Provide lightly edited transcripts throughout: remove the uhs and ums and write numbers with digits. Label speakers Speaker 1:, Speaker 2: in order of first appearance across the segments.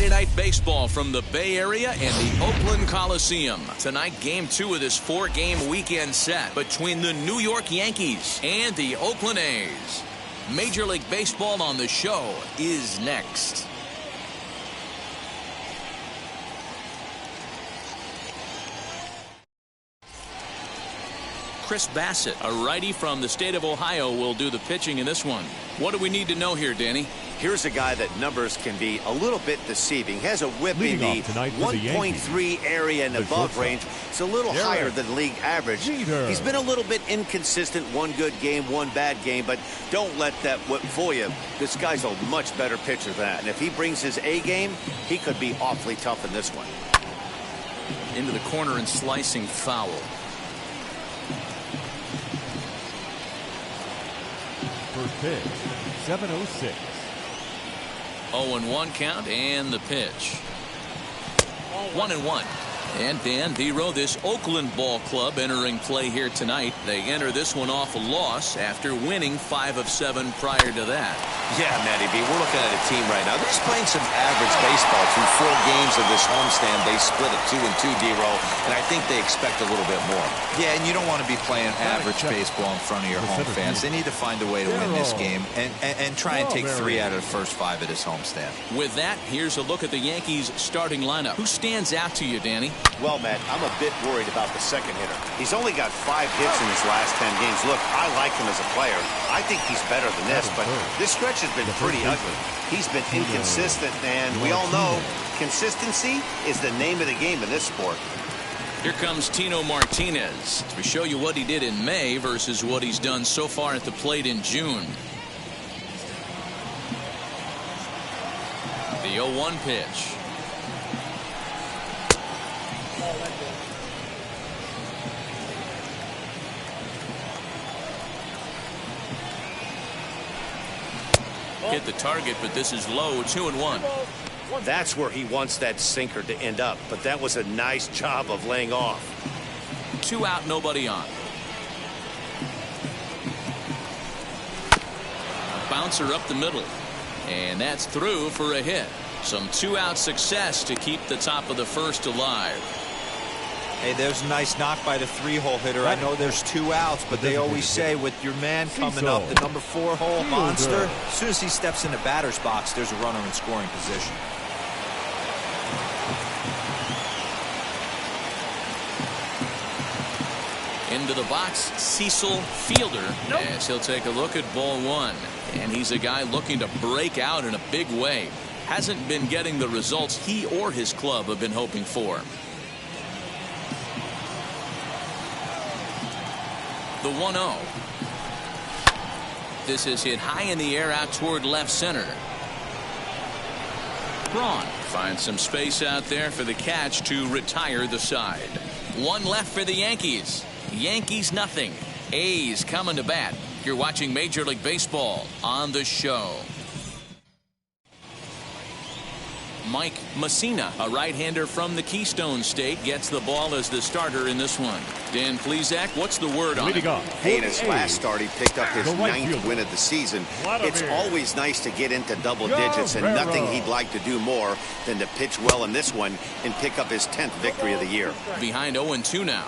Speaker 1: Friday night baseball from the Bay Area and the Oakland Coliseum. Tonight, game 2 of this 4-game weekend set between the New York Yankees and the Oakland A's. Major League Baseball on the Show is next. Chris Bassett, a righty from the state of Ohio, will do the pitching in this one. What do we need to know here, Danny?
Speaker 2: Here's a guy that numbers can be a little bit deceiving. He has a whip in the 1.3 area and above range. It's a little higher than league average. He's been a little bit inconsistent. One good game, one bad game, but don't let that whip fool you. This guy's a much better pitcher than that. And if he brings his A game, he could be awfully tough in this one.
Speaker 1: Into the corner and slicing foul.
Speaker 3: First pitch, 7:06.
Speaker 1: 0-1 count and the pitch. 1-1. And Dan Vero, this Oakland ball club entering play here tonight. They enter this one off a loss after winning 5 of 7 prior to that.
Speaker 2: Yeah, Matty B, we're looking at a team right now. They're just playing some average baseball through 4 games of this homestand. They split at 2-2, D-Row, and I think they expect a little bit more.
Speaker 4: Yeah, and you don't want to be playing average baseball in front of your home fans. They need to find a way to win this game and try and take 3 out of the first 5 of this homestand.
Speaker 1: With that, here's a look at the Yankees starting lineup. Who stands out to you, Danny?
Speaker 2: Well, Matt, I'm a bit worried about the second hitter. He's only got 5 hits in his last 10 games. Look, I like him as a player. I think he's better than this, but this stretch has been pretty ugly. He's been inconsistent, and we all know consistency is the name of the game in this sport.
Speaker 1: Here comes Tino Martinez to show you what he did in May versus what he's done so far at the plate in June. The 0-1 pitch. Hit the target, but this is low. 2-1.
Speaker 2: That's where he wants that sinker to end up, but that was a nice job of laying off.
Speaker 1: 2 out, nobody on. A bouncer up the middle, and that's through for a hit. Some 2-out success to keep the top of the first alive.
Speaker 4: Hey, there's a nice knock by the 3-hole hitter. I know there's 2 outs, but they always say with your man coming up, the number 4-hole monster, as soon as he steps in the batter's box, there's a runner in scoring position.
Speaker 1: Into the box, Cecil Fielder, as he'll take a look at ball 1. And he's a guy looking to break out in a big way. Hasn't been getting the results he or his club have been hoping for. The 1-0. This is hit high in the air out toward left center. Braun finds some space out there for the catch to retire the side. 1 left for the Yankees. Yankees nothing. A's coming to bat. You're watching Major League Baseball on the Show. Mike Messina, a right-hander from the Keystone State, gets the ball as the starter in this one. Dan Plesac, what's the word on it?
Speaker 2: Hey, in his last start, he picked up his 9th win of the season. It's always nice to get into double digits, and nothing he'd like to do more than to pitch well in this one and pick up his 10th victory of the year.
Speaker 1: Behind 0-2 now.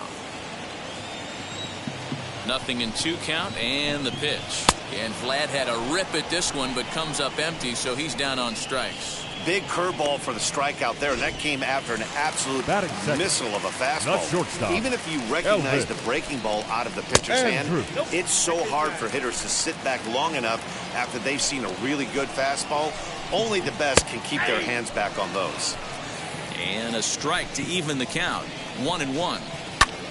Speaker 1: 0-2 count and the pitch. And Vlad had a rip at this one, but comes up empty, so he's down on strikes.
Speaker 2: Big curveball for the strikeout there, and that came after an absolute missile of a fastball. Even if you recognize the breaking ball out of the pitcher's hand, it's so hard for hitters to sit back long enough after they've seen a really good fastball. Only the best can keep their hands back on those.
Speaker 1: And a strike to even the count. 1-1.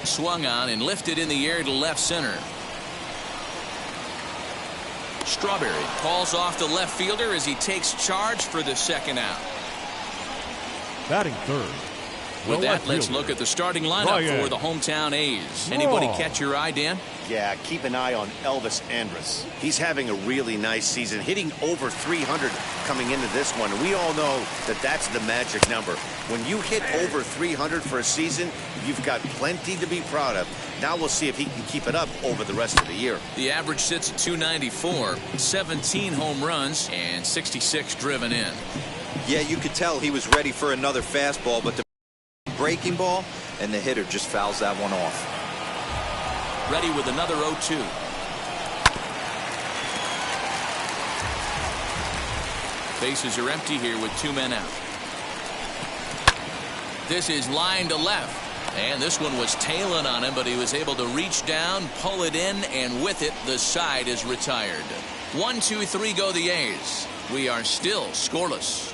Speaker 1: Swung on and lifted in the air to left center. Strawberry calls off the left fielder as he takes charge for the second out.
Speaker 3: Batting third.
Speaker 1: With that, let's look at the starting lineup for the hometown A's. Anybody catch your eye, Dan?
Speaker 2: Yeah, keep an eye on Elvis Andrus. He's having a really nice season, hitting over 300 coming into this one. And we all know that that's the magic number. When you hit over 300 for a season, you've got plenty to be proud of. Now we'll see if he can keep it up over the rest of the year.
Speaker 1: The average sits at 294, 17 home runs, and 66 driven in.
Speaker 4: Yeah, you could tell he was ready for another fastball, but the breaking ball, and the hitter just fouls that one off.
Speaker 1: Ready with another 0-2. Bases are empty here with 2 men out. This is line to left. And this one was tailing on him, but he was able to reach down, pull it in, and with it, the side is retired. 1-2-3 go the A's. We are still scoreless.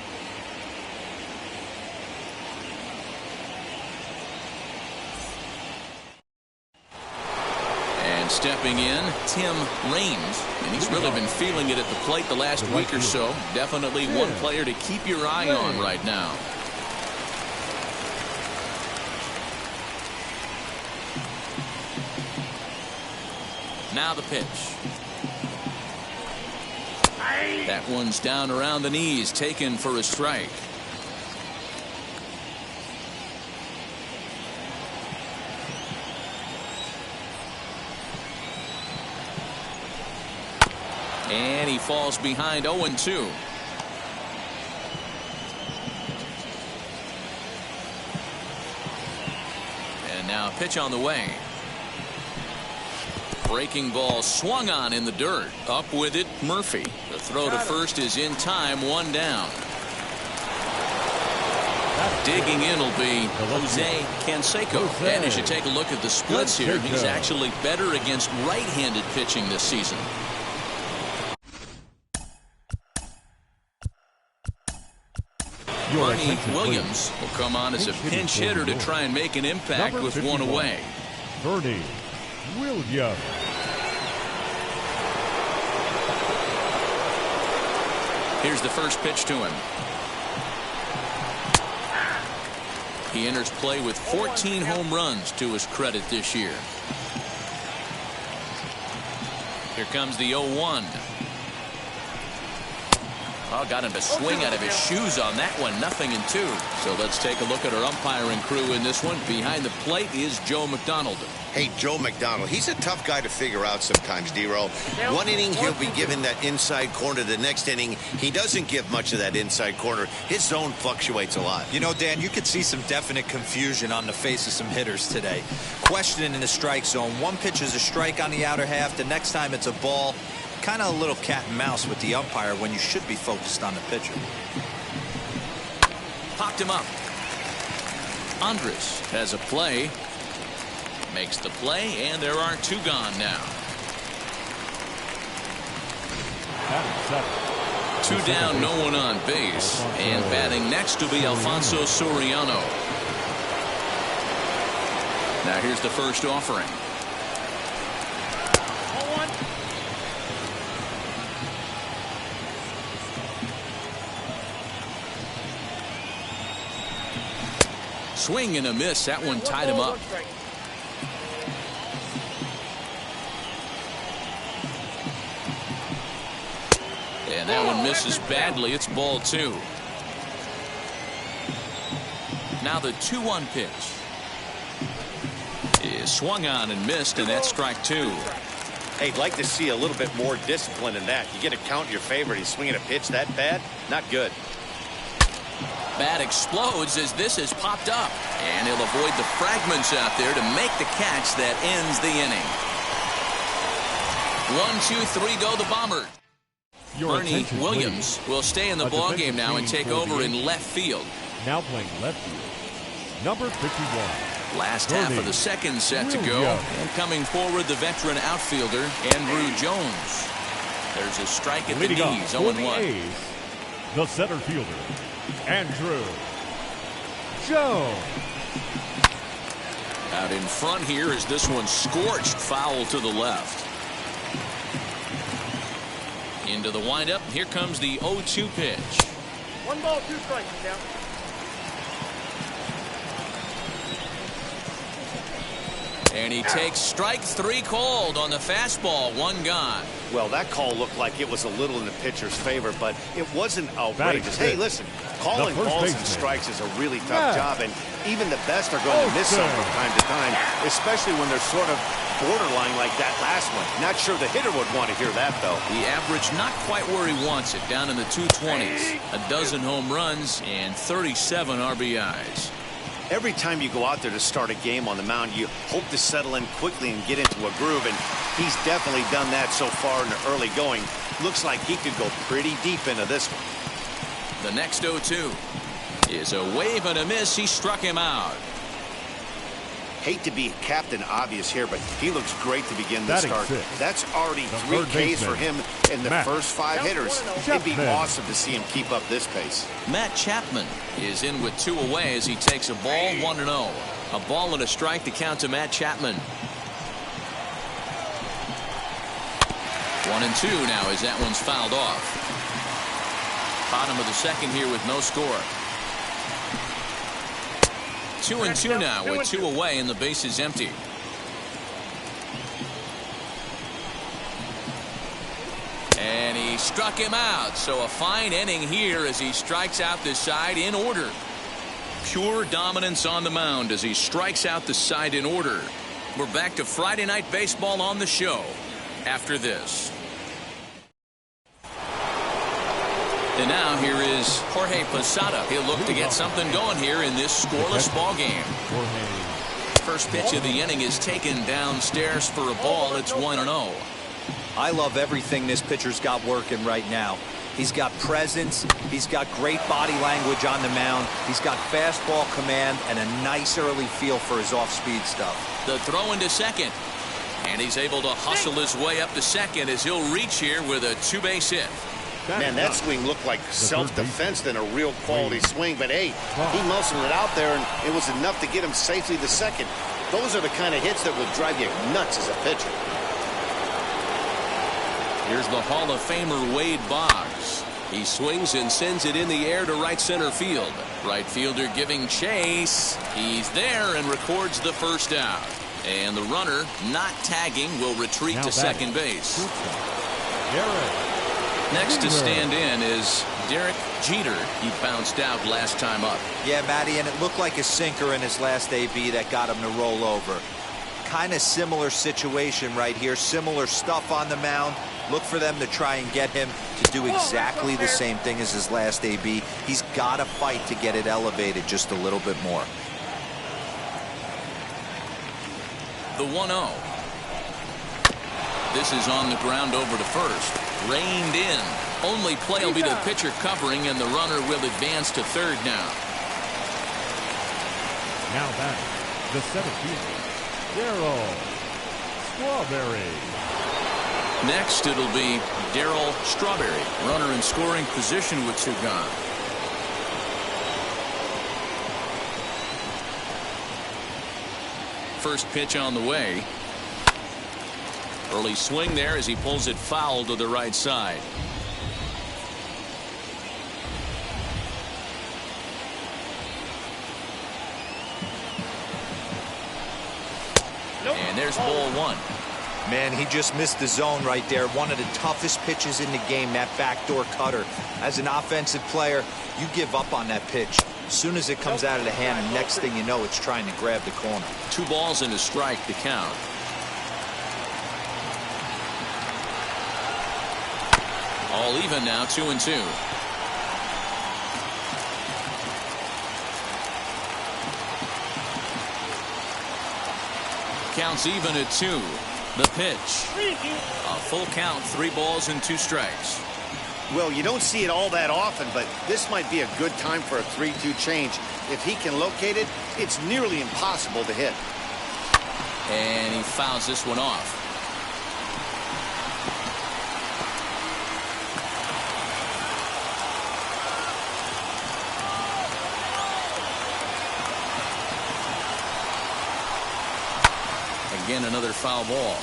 Speaker 1: And stepping in, Tim Raines. And he's really been feeling it at the plate the last week or so. Definitely one player to keep your eye on right now. Now the pitch. That one's down around the knees, taken for a strike. And he falls behind 0-2. And now a pitch on the way. Breaking ball swung on in the dirt. Up with it, Murphy. The throw to first is in time, 1 down. Digging in will be Jose Canseco. And as you take a look at the splits here, he's actually better against right-handed pitching this season. Bernie Williams will come on as a pinch hitter to try and make an impact with 1 away.
Speaker 3: Bernie Williams.
Speaker 1: Here's the first pitch to him. He enters play with 14 home runs to his credit this year. Here comes the 0-1. Oh, got him to swing out of his shoes on that one. 0-2. So let's take a look at our umpiring crew in this one. Behind the plate is Joe McDonald.
Speaker 2: Hey, Joe McDonald, he's a tough guy to figure out sometimes, D-Row. One inning, he'll be given that inside corner. The next inning, he doesn't give much of that inside corner. His zone fluctuates a lot.
Speaker 4: You know, Dan, you could see some definite confusion on the face of some hitters today. Questioning in the strike zone. One pitch is a strike on the outer half. The next time it's a ball. Kind of a little cat and mouse with the umpire when you should be focused on the pitcher.
Speaker 1: Popped him up. Andrus has a play. Makes the play, and there are 2 gone now. 2 down, no one on base. And batting next will be Alfonso Soriano. Now here's the first offering. Swing and a miss. That one tied him up. And that one misses badly. It's ball 2. Now the 2-1 pitch is swung on and missed, and that's strike 2.
Speaker 2: Hey, I'd like to see a little bit more discipline in that. You get a count in your favor, and he's swinging a pitch that bad? Not good.
Speaker 1: Bat explodes as this is popped up, and he'll avoid the fragments out there to make the catch that ends the inning. 1, 2, 3 go the Bombers. Bernie Williams will stay in the ballgame now and take over in left field.
Speaker 3: Now playing left field, number 51.
Speaker 1: Last half of the second set to go. And coming forward, the veteran outfielder, Andrew Jones. There's a strike at the knees, 0-1.
Speaker 3: The center fielder, Andrew Jones.
Speaker 1: Out in front here is this one scorched foul to the left. Into the windup. Here comes the 0-2 pitch.
Speaker 5: 1 ball, 2 strikes now.
Speaker 1: And he takes strike 3 called on the fastball. 1 gone.
Speaker 2: Well, that call looked like it was a little in the pitcher's favor, but it wasn't outrageous. Hey, listen, calling balls and strikes is a really tough job, and even the best are going to miss some from time to time, especially when they're sort of borderline like that last one. Not sure the hitter would want to hear that, though.
Speaker 1: The average not quite where he wants it, down in the 220s. A dozen home runs and 37 RBIs.
Speaker 2: Every time you go out there to start a game on the mound, you hope to settle in quickly and get into a groove, and he's definitely done that so far in the early going. Looks like he could go pretty deep into this one.
Speaker 1: The next 0-2 is a wave and a miss. He struck him out.
Speaker 2: Hate to be Captain Obvious here, but he looks great to begin the start. That's already 3 Ks for him in the first 5 hitters. It'd be awesome to see him keep up this pace.
Speaker 1: Matt Chapman is in with 2 away as he takes a ball, 1-0. A ball and a strike to count to Matt Chapman. 1-2 now as that one's fouled off. Bottom of the second here with no score. 2-2 now with 2 away and the base is empty. And he struck him out. So a fine inning here as he strikes out the side in order. Pure dominance on the mound as he strikes out the side in order. We're back to Friday Night Baseball on the show after this. And now here is Jorge Posada. He'll look to get something going here in this scoreless ball game. First pitch of the inning is taken downstairs for a ball. It's 1-0.
Speaker 4: I love everything this pitcher's got working right now. He's got presence. He's got great body language on the mound. He's got fastball command and a nice early feel for his off-speed stuff.
Speaker 1: The throw into second. And he's able to hustle his way up to second as he'll reach here with a 2-base hit.
Speaker 2: Man, that swing looked like self-defense than a real quality swing. But, hey, he muscled it out there, and it was enough to get him safely to second. Those are the kind of hits that will drive you nuts as a pitcher.
Speaker 1: Here's the Hall of Famer Wade Boggs. He swings and sends it in the air to right center field. Right fielder giving chase. He's there and records the first out. And the runner, not tagging, will retreat to second base. Next to stand in is Derek Jeter. He bounced out last time up.
Speaker 4: Yeah, Matty, and it looked like a sinker in his last AB that got him to roll over. Kind of similar situation right here. Similar stuff on the mound. Look for them to try and get him to do exactly the same thing as his last AB. He's got to fight to get it elevated just a little bit more.
Speaker 1: The 1-0. This is on the ground over to first. Reined in. Only play will be the pitcher covering, and the runner will advance to third now.
Speaker 3: Now back, the center fielder, Darryl Strawberry.
Speaker 1: Next, it'll be Darryl Strawberry, runner in scoring position with 2 gone. First pitch on the way. Early swing there as he pulls it foul to the right side. And there's ball 1.
Speaker 4: Man, he just missed the zone right there. One of the toughest pitches in the game, that backdoor cutter. As an offensive player, you give up on that pitch. As soon as it comes out of the hand, the next thing you know, it's trying to grab the corner.
Speaker 1: 2 balls and a strike to count. All even now, 2-2. Counts even at 2. The pitch. A full count, 3 balls and 2 strikes.
Speaker 2: Well, you don't see it all that often, but this might be a good time for a 3-2 change. If he can locate it, it's nearly impossible to hit.
Speaker 1: And he fouls this one off. Again, another foul ball.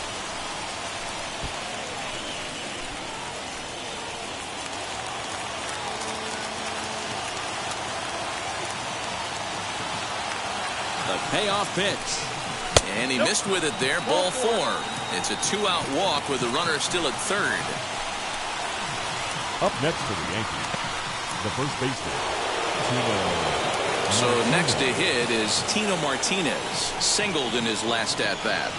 Speaker 1: The payoff pitch. And he missed with it there. Ball 4. It's a 2-out walk with the runner still at third.
Speaker 3: Up next for the Yankees, the first baseman.
Speaker 1: So next to hit is Tino Martinez, singled in his last at-bat.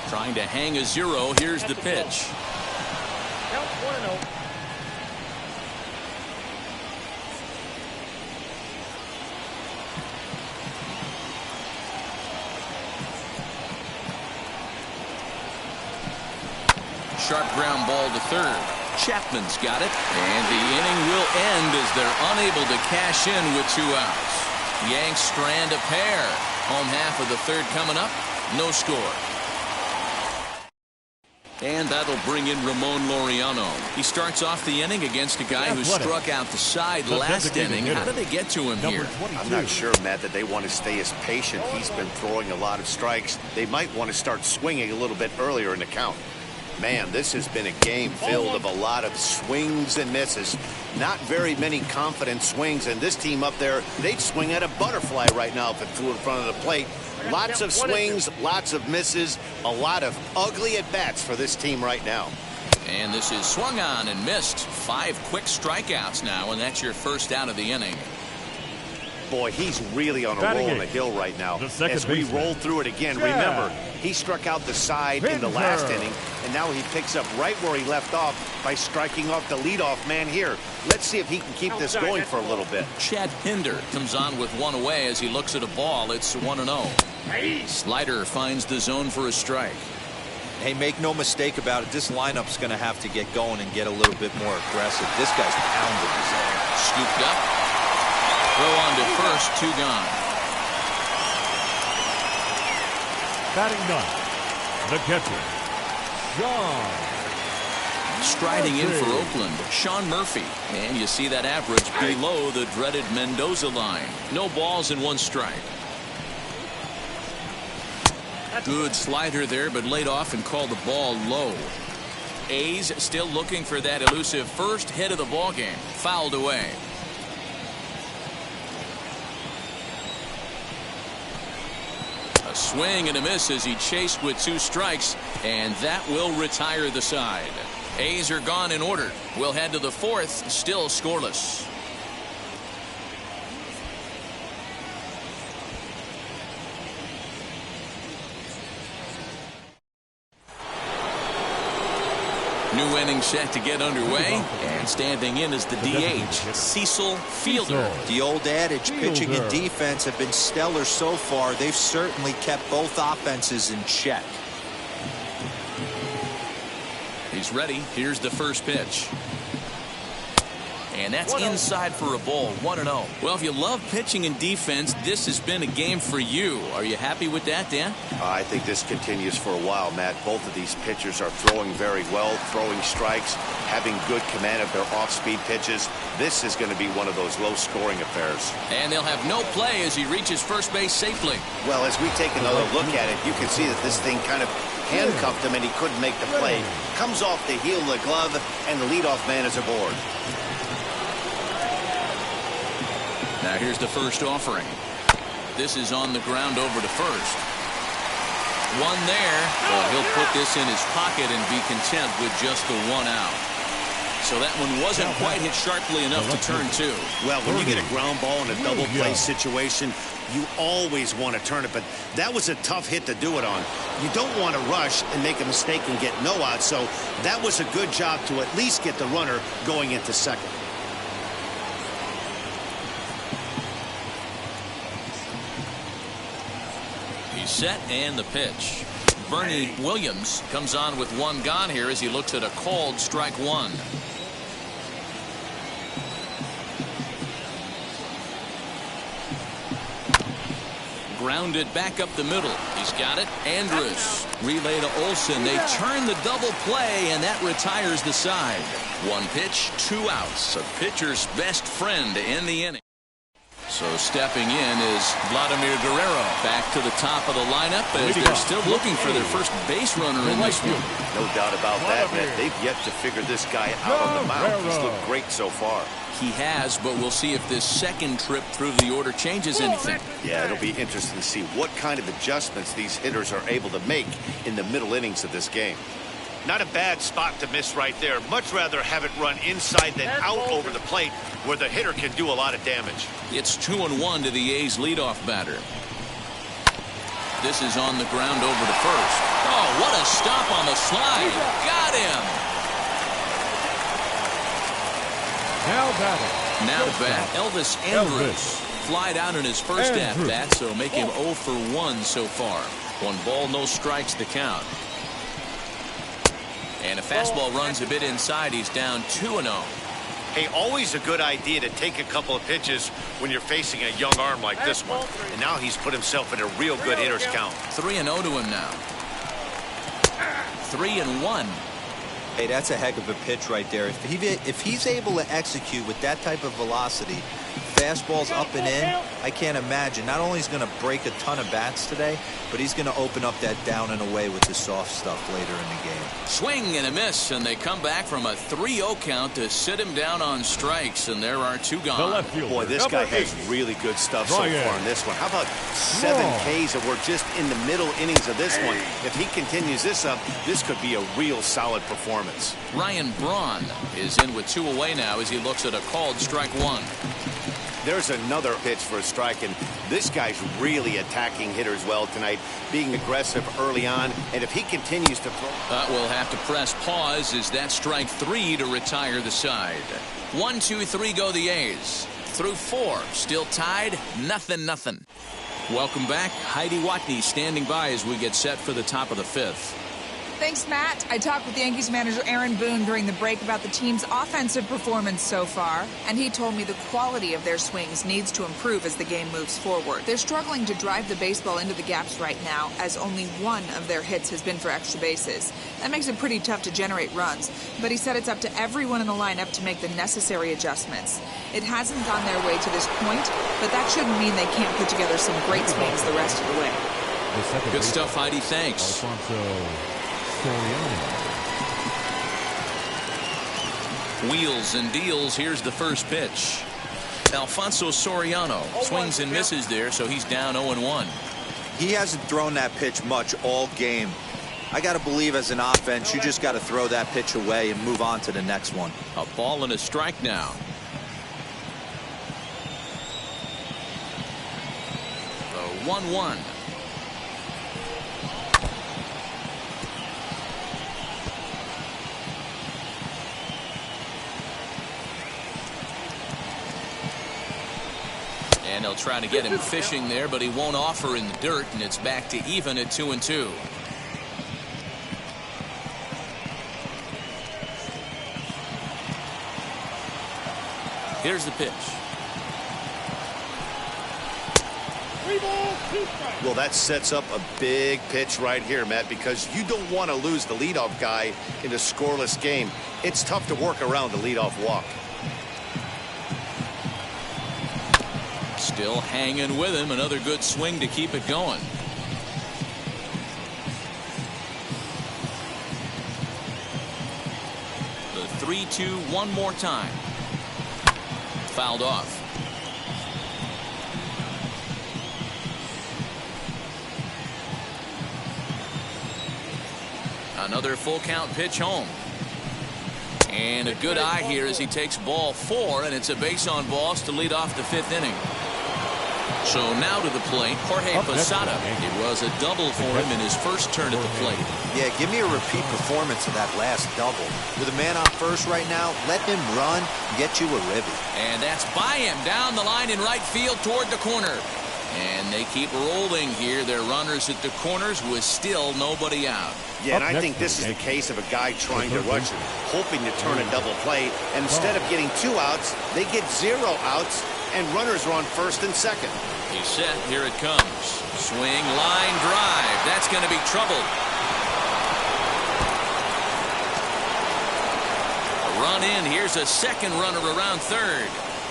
Speaker 1: Trying to hang a 0. Here's the pitch.
Speaker 5: Count 1-0.
Speaker 1: Sharp ground ball to third. Chapman's got it, and the inning will end as they're unable to cash in with 2 outs. Yanks strand a pair. Home half of the third coming up. No score. And that'll bring in Ramon Laureano. He starts off the inning against a guy who struck out the side last inning. How did they get to him here?
Speaker 2: I'm not sure, Matt, that they want to stay as patient. He's been throwing a lot of strikes. They might want to start swinging a little bit earlier in the count. Man, this has been a game filled of a lot of swings and misses. Not very many confident swings, and this team up there, they'd swing at a butterfly right now if it flew in front of the plate. Lots of swings, lots of misses, a lot of ugly at-bats for this team right now.
Speaker 1: And this is swung on and missed. 5 quick strikeouts now, and that's your first out of the inning.
Speaker 2: Boy, he's really on a roll on the hill right now. As we roll through it again, remember, he struck out the side in the last inning, and now he picks up right where he left off by striking off the leadoff man here. Let's see if he can keep this going for a little bit.
Speaker 1: Chad Pinder comes on with 1 away as he looks at a ball. It's 1-0. Slider finds the zone for a strike.
Speaker 4: Hey, make no mistake about it. This lineup's going to have to get going and get a little bit more aggressive. This guy's pounding his head.
Speaker 1: Scooped up. Throw on to first, 2 gone.
Speaker 3: Batting 9, the catcher, Sean.
Speaker 1: Striding in for Oakland, Sean Murphy. And you see that average below the dreaded Mendoza line. No balls and 1 strike. Good slider there, but laid off and called the ball low. A's still looking for that elusive first hit of the ballgame. Fouled away. A swing and a miss as he chased with 2 strikes, and that will retire the side. A's are gone in order. We'll head to the 4th, still scoreless. New inning set to get underway, and standing in is the DH, Cecil Fielder.
Speaker 4: The old adage, pitching and defense have been stellar so far. They've certainly kept both offenses in check.
Speaker 1: He's ready. Here's the first pitch. And that's inside for a ball. 1-0. Well, if you love pitching and defense, this has been a game for you. Are you happy with that, Dan?
Speaker 2: I think this continues for a while, Matt. Both of these pitchers are throwing very well, throwing strikes, having good command of their off-speed pitches. This is going to be one of those low-scoring affairs.
Speaker 1: And they'll have no play as he reaches first base safely.
Speaker 2: Well, as we take another look at it, you can see that this thing kind of handcuffed him and he couldn't make the play. Comes off the heel of the glove, and the leadoff man is aboard.
Speaker 1: Now here's the first offering. This is on the ground over to first. 1 there. Well, he'll put this in his pocket and be content with just the 1 out. So that one wasn't quite hit sharply enough to turn 2.
Speaker 2: Well, when you get a ground ball in a double play situation, you always want to turn it, but that was a tough hit to do it on. You don't want to rush and make a mistake and get no out, so that was a good job to at least get the runner going into second.
Speaker 1: set and the pitch. Bernie Williams comes on with one gone here as he looks at a called strike one. Grounded back up the middle. He's got it. Andrus. Relay to Olsen. They turn the double play, and that retires the side. One pitch, 2 outs. A pitcher's best friend in the inning. So stepping in is Vladimir Guerrero. Back to the top of the lineup as they're still looking for their first base runner in this one.
Speaker 2: No doubt about that, man. They've yet to figure this guy out on the mound. He's looked great so far.
Speaker 1: He has, but we'll see if this second trip through the order changes anything.
Speaker 2: Yeah, it'll be interesting to see what kind of adjustments these hitters are able to make in the middle innings of this game.
Speaker 6: Not a bad spot to miss right there. Much rather have it run inside than out over the plate where the hitter can do a lot of damage.
Speaker 1: It's 2-1 to the A's leadoff batter. This is on the ground over to first. Oh, what a stop on the slide. Got him. Now bat Elvis Andrus. Flied out in his first at-bat, so make him 0 for 1 so far. 1 ball, no strikes to count. And a fastball runs a bit inside. He's down 2-0.
Speaker 6: Hey, always a good idea to take a couple of pitches when you're facing a young arm like this one. And now he's put himself in a real good hitter's count.
Speaker 1: 3-0 to him now. 3-1.
Speaker 4: Hey, that's a heck of a pitch right there. If he's able to execute with that type of velocity, fastballs up and in, I can't imagine. Not only is he going to break a ton of bats today, but he's going to open up that down and away with the soft stuff later in the game.
Speaker 1: Swing and a miss, and they come back from a 3-0 count to sit him down on strikes, and there are 2 gone.
Speaker 2: Boy, this guy has really good stuff so far in this one. How about 7 Ks, and we're just in the middle innings of this one. If he continues this up, this could be a real solid performance.
Speaker 1: Ryan Braun is in with 2 away now as he looks at a called strike one.
Speaker 2: There's another pitch for a strike, and this guy's really attacking hitters well tonight, being aggressive early on, and if he continues to throw...
Speaker 1: We'll have to press pause as that strike 3 to retire the side. 1, 2, 3 go the A's. Through 4, still tied, 0-0. Welcome back. Heidi Watney standing by as we get set for the top of the 5th.
Speaker 7: Thanks, Matt. I talked with Yankees manager Aaron Boone during the break about the team's offensive performance so far, and he told me the quality of their swings needs to improve as the game moves forward. They're struggling to drive the baseball into the gaps right now, as only 1 of their hits has been for extra bases. That makes it pretty tough to generate runs, but he said it's up to everyone in the lineup to make the necessary adjustments. It hasn't gone their way to this point, but that shouldn't mean they can't put together some great swings the rest of the way.
Speaker 1: Good stuff, Heidi. Thanks. Wheels and deals. Here's the first pitch. Alfonso Soriano swings and misses there, so he's down 0-1.
Speaker 4: He hasn't thrown that pitch much all game. I got to believe as an offense, you just got to throw that pitch away and move on to the next one.
Speaker 1: A ball and a strike now. The 1-1. And they'll try to get him fishing there, but he won't offer in the dirt, and it's back to even at 2-2. Here's the pitch.
Speaker 2: Well, that sets up a big pitch right here, Matt, because you don't want to lose the leadoff guy in a scoreless game. It's tough to work around the leadoff walk.
Speaker 1: Still hanging with him. Another good swing to keep it going. The 3-2 one more time. Fouled off. Another full count pitch home. And a good eye here as he takes ball 4, and it's a base on balls to lead off the 5th inning. So now to the plate, Jorge Posada. It was a double for him in his first turn at the plate.
Speaker 4: Yeah, give me a repeat performance of that last double. With a man on first right now, let him run, get you a ribby.
Speaker 1: And that's by him down the line in right field toward the corner. And they keep rolling here. Their runners at the corners with still nobody out.
Speaker 2: Yeah, and I think this is the case of a guy trying to rush it, hoping to turn a double play. And instead of getting 2 outs, they get 0 outs, and runners are on first and second.
Speaker 1: He's set. Here it comes. Swing, line drive. That's going to be trouble. A run in. Here's a second runner around third.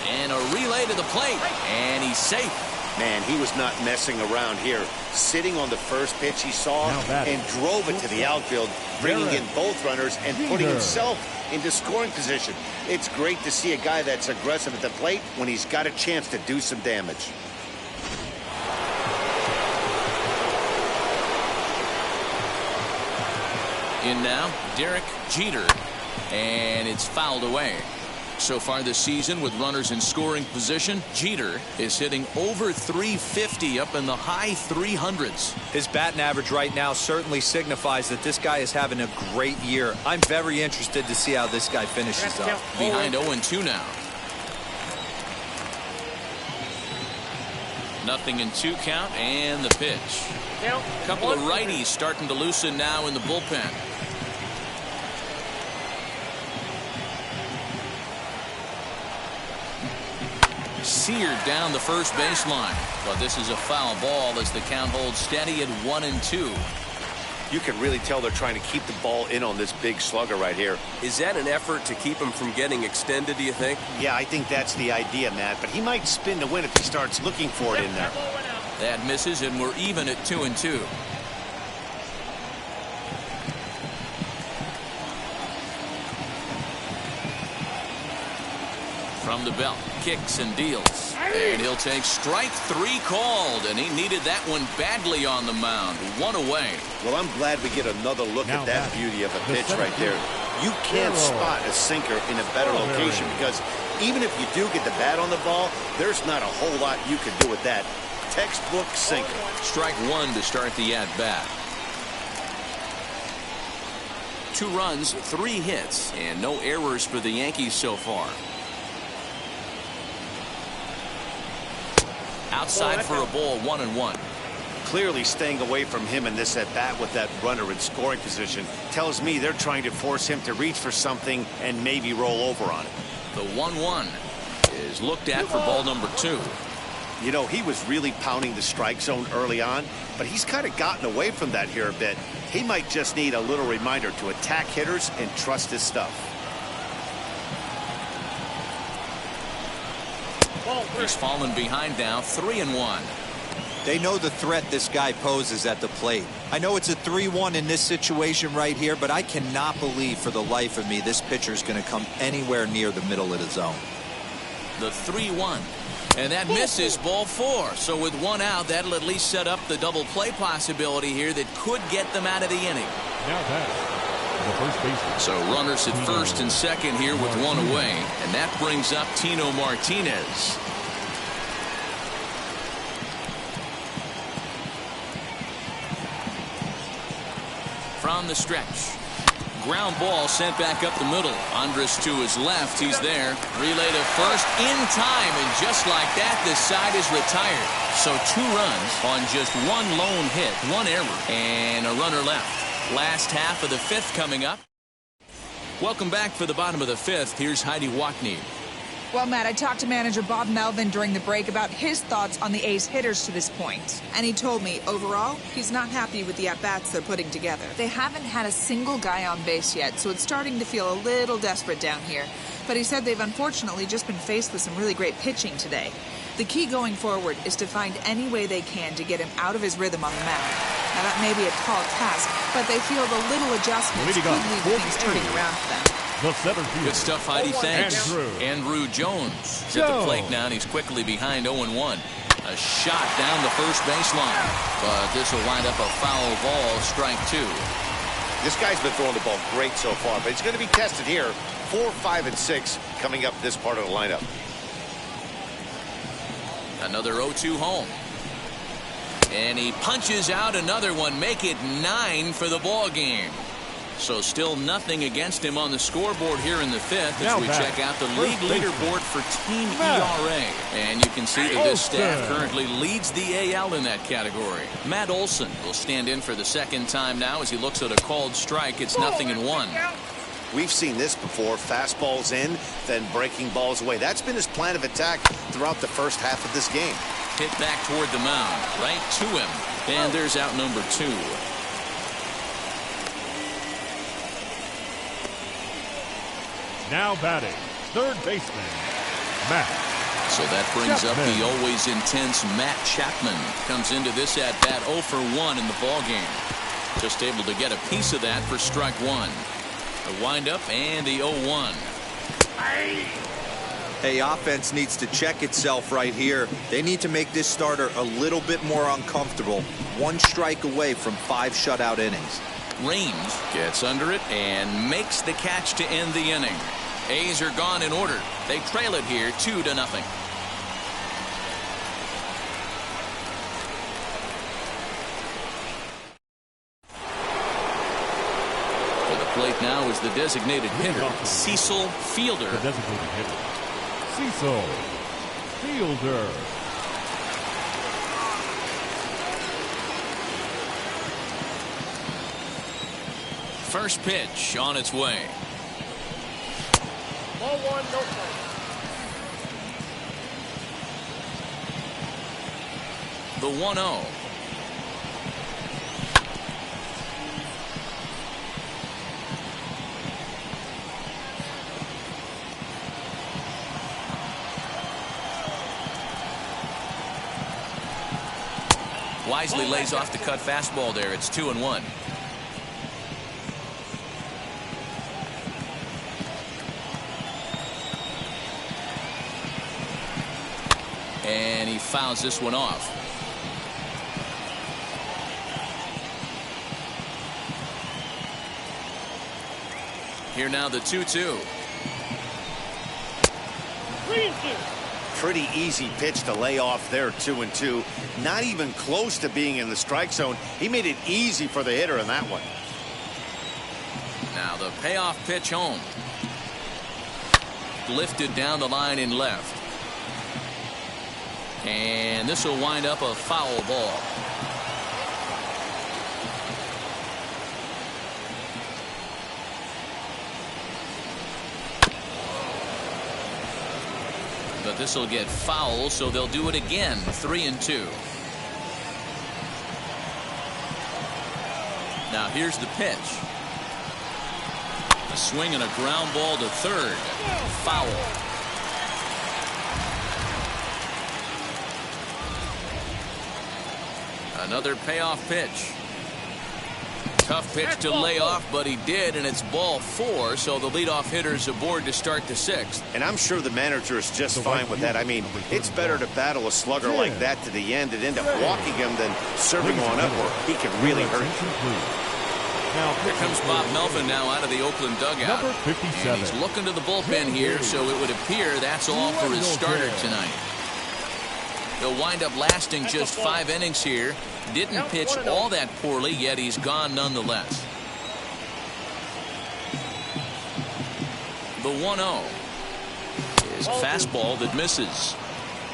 Speaker 1: And a relay to the plate. And he's safe.
Speaker 2: Man, he was not messing around here. Sitting on the first pitch he saw and drove it to the outfield, bringing in both runners and putting himself into scoring position. It's great to see a guy that's aggressive at the plate when he's got a chance to do some damage.
Speaker 1: In now, Derek Jeter. And it's fouled away. So far this season with runners in scoring position, Jeter is hitting over 350 up in the high 300s.
Speaker 4: His batting average right now certainly signifies that this guy is having a great year. I'm very interested to see how this guy finishes up.
Speaker 1: Behind 0-2 now. Nothing in 2 count and the pitch. A couple of righties starting to loosen now in the bullpen. Seared down the first baseline, but this is a foul ball as the count holds steady at 1-2.
Speaker 2: You can really tell they're trying to keep the ball in on this big slugger right here.
Speaker 8: Is that an effort to keep him from getting extended, do you think?
Speaker 2: Yeah, I think that's the idea, Matt, but he might spin to win if he starts looking for it in there.
Speaker 1: That misses, and we're even at 2-2. From the belt, kicks and deals. And he'll take strike 3 called, and he needed that one badly on the mound. 1 away.
Speaker 2: Well, I'm glad we get another look at that beauty of a pitch right there. You can't spot a sinker in a better location because even if you do get the bat on the ball, there's not a whole lot you can do with that. Textbook sinker.
Speaker 1: Strike 1 to start the at-bat. 2 runs, 3 hits, and no errors for the Yankees so far. Outside for a ball, 1-1.
Speaker 2: Clearly staying away from him in this at-bat with that runner in scoring position tells me they're trying to force him to reach for something and maybe roll over on it.
Speaker 1: The 1-1 is looked at for ball number 2.
Speaker 2: You know, he was really pounding the strike zone early on, but he's kind of gotten away from that here a bit. He might just need a little reminder to attack hitters and trust his stuff.
Speaker 1: He's fallen behind now, 3-1.
Speaker 4: They know the threat this guy poses at the plate. I know it's a 3-1 in this situation right here, but I cannot believe for the life of me this pitcher is going to come anywhere near the middle of the zone.
Speaker 1: The 3-1. And that misses ball 4. So with 1 out, that'll at least set up the double play possibility here that could get them out of the inning.
Speaker 3: Now that's the first baseman.
Speaker 1: So runners at first and second here with 1 away. And that brings up Tino Martinez. From the stretch. Ground ball sent back up the middle. Andres to his left. He's there. Relay to first in time. And just like that, this side is retired. So 2 runs on just 1 lone hit, 1 error, and a runner left. Last half of the 5th coming up. Welcome back for the bottom of the 5th. Here's Heidi Wackney.
Speaker 7: Well, Matt, I talked to manager Bob Melvin during the break about his thoughts on the A's hitters to this point. And he told me, overall, he's not happy with the at-bats they're putting together. They haven't had a single guy on base yet, so it's starting to feel a little desperate down here. But he said they've unfortunately just been faced with some really great pitching today. The key going forward is to find any way they can to get him out of his rhythm on the mound. Now, that may be a tall task, but they feel the little adjustments could leave things turning around for them.
Speaker 1: Good stuff, Heidi. Thanks. Andrew Jones is at the plate now, and he's quickly behind 0-1. A shot down the first baseline, but this will wind up a foul ball, strike 2.
Speaker 2: This guy's been throwing the ball great so far, but he's going to be tested here. 4, 5, and 6 coming up this part of the lineup.
Speaker 1: Another 0-2 home. And he punches out another one. Make it 9 for the ball game. So still nothing against him on the scoreboard here in the fifth as we check out the league leaderboard for team ERA. And you can see that this staff currently leads the AL in that category. Matt Olson will stand in for the second time now as he looks at a called strike. It's 0-1.
Speaker 2: We've seen this before. Fastballs in, then breaking balls away. That's been his plan of attack throughout the first half of this game.
Speaker 1: Hit back toward the mound, right to him. And there's out number 2.
Speaker 3: Now batting, third baseman, Matt.
Speaker 1: So that brings up the always intense Matt Chapman. Comes into this at bat 0 for 1 in the ballgame. Just able to get a piece of that for strike 1. The windup and the 0-1.
Speaker 4: Hey, offense needs to check itself right here. They need to make this starter a little bit more uncomfortable. 1 strike away from 5 shutout innings.
Speaker 1: Range gets under it and makes the catch to end the inning. A's are gone in order. They trail it here 2-0. For the plate now is the designated hitter, Cecil Fielder.
Speaker 3: The designated hitter, Cecil Fielder.
Speaker 1: First pitch on its way.
Speaker 5: Ball 1, no play.
Speaker 1: The 1-0. Wisely lays off the cut fastball there. It's 2-1. And he fouls this one off. Here now the 2-2.
Speaker 2: Pretty easy pitch to lay off there, 2-2. Not even close to being in the strike zone. He made it easy for the hitter in that one.
Speaker 1: Now the payoff pitch home. Lifted down the line in left. And this will wind up a foul ball. But this will get foul, so they'll do it again. 3-2. Now here's the pitch. A swing and a ground ball to third. Foul. Another payoff pitch. Tough pitch to lay off, but he did, and it's ball 4, so the leadoff hitter's aboard to start the 6th.
Speaker 2: And I'm sure the manager is just fine with that. I mean, it's better to battle a slugger like that to the end and end up walking him than serving on up where he can really hurt you.
Speaker 1: Here comes Bob Melvin now out of the Oakland dugout.
Speaker 3: Number 57.
Speaker 1: And he's looking to the bullpen here, so it would appear that's all for his starter tonight. He'll wind up lasting just 5 innings here. Didn't pitch all that poorly, yet he's gone nonetheless. The 1-0 is a fastball that misses.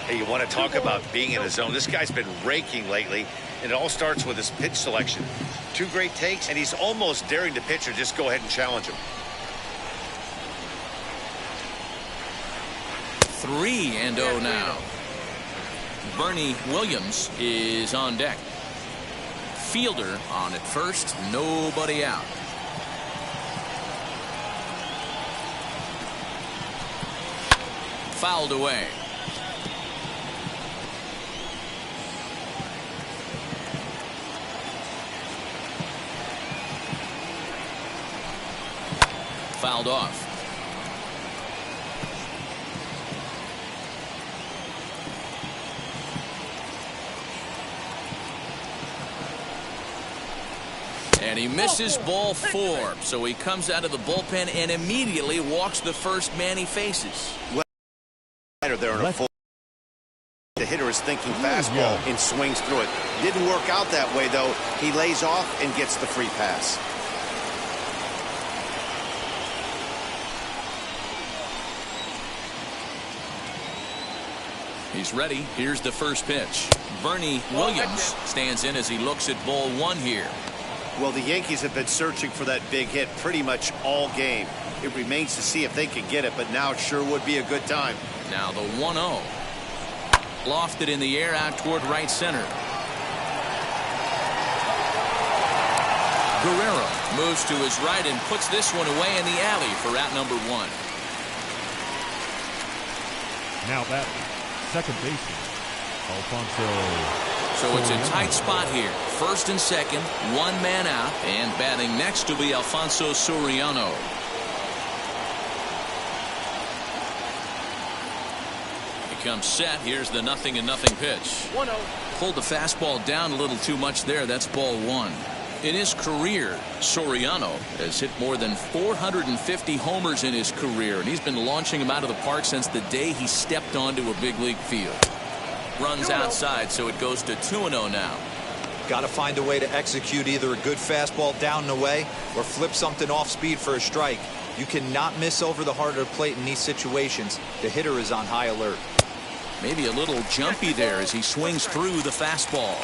Speaker 6: Hey, you want to talk about being in the zone? This guy's been raking lately, and it all starts with his pitch selection. 2 great takes, and he's almost daring the pitcher just go ahead and challenge him.
Speaker 1: 3-0 now. Bernie Williams is on deck. Fielder on at first, nobody out. Fouled away. Fouled off. And he misses ball 4, so he comes out of the bullpen and immediately walks the first man he faces.
Speaker 2: There in a full. The hitter is thinking fastball and swings through it. Didn't work out that way, though. He lays off and gets the free pass.
Speaker 1: He's ready. Here's the first pitch. Bernie Williams stands in as he looks at ball one here.
Speaker 2: Well, the Yankees have been searching for that big hit pretty much all game. It remains to see if they can get it, but now it sure would be a good time.
Speaker 1: Now the 1-0. Lofted in the air out toward right center. Guerrero moves to his right and puts this one away in the alley for out number one.
Speaker 3: Now that second baseman, Alfonso.
Speaker 1: So it's a tight spot here. First and second, one man out, and batting next to be Alfonso Soriano. He comes set. Here's the 0-0 pitch.
Speaker 5: 1-0.
Speaker 1: Pulled the fastball down a little too much there. That's ball one. In his career, Soriano has hit more than 450 homers in his career, and he's been launching him out of the park since the day he stepped onto a big league field. Runs outside, so it goes to 2-0 now.
Speaker 4: Got to find a way to execute either a good fastball down and away or flip something off speed for a strike. You cannot miss over the heart of the plate in these situations. The hitter is on high alert.
Speaker 1: Maybe a little jumpy there as he swings through the fastball.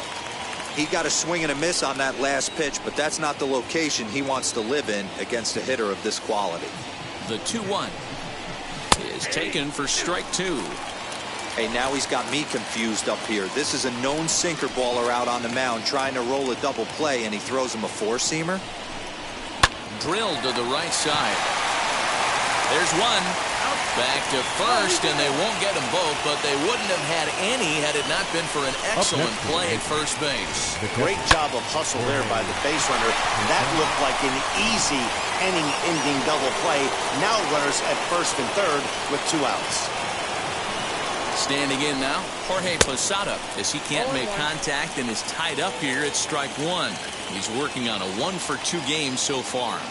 Speaker 4: He got a swing and a miss on that last pitch, but that's not the location he wants to live in against a hitter of this quality.
Speaker 1: The 2-1 is taken for strike two.
Speaker 4: Hey, now he's got me confused up here. This is a known sinker baller out on the mound trying to roll a double play, and he throws him a four-seamer.
Speaker 1: Drilled to the right side. There's one. Back to first, and they won't get them both, but they wouldn't have had any had it not been for an excellent play at first base.
Speaker 2: Great job of hustle there by the base runner. That looked like an easy inning-ending double play. Now runners at first and third with 2 outs.
Speaker 1: Standing in now, Jorge Posada, as he can't make contact and is tied up here at strike one. He's working on a 1-for-2 game so far.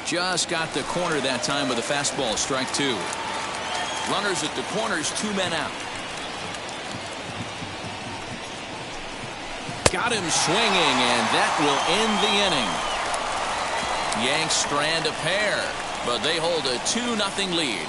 Speaker 1: Just got the corner that time with a fastball. Strike two. Runners at the corners, 2 men out. Got him swinging, and that will end the inning. Yanks strand a pair, but they hold a 2-0 lead.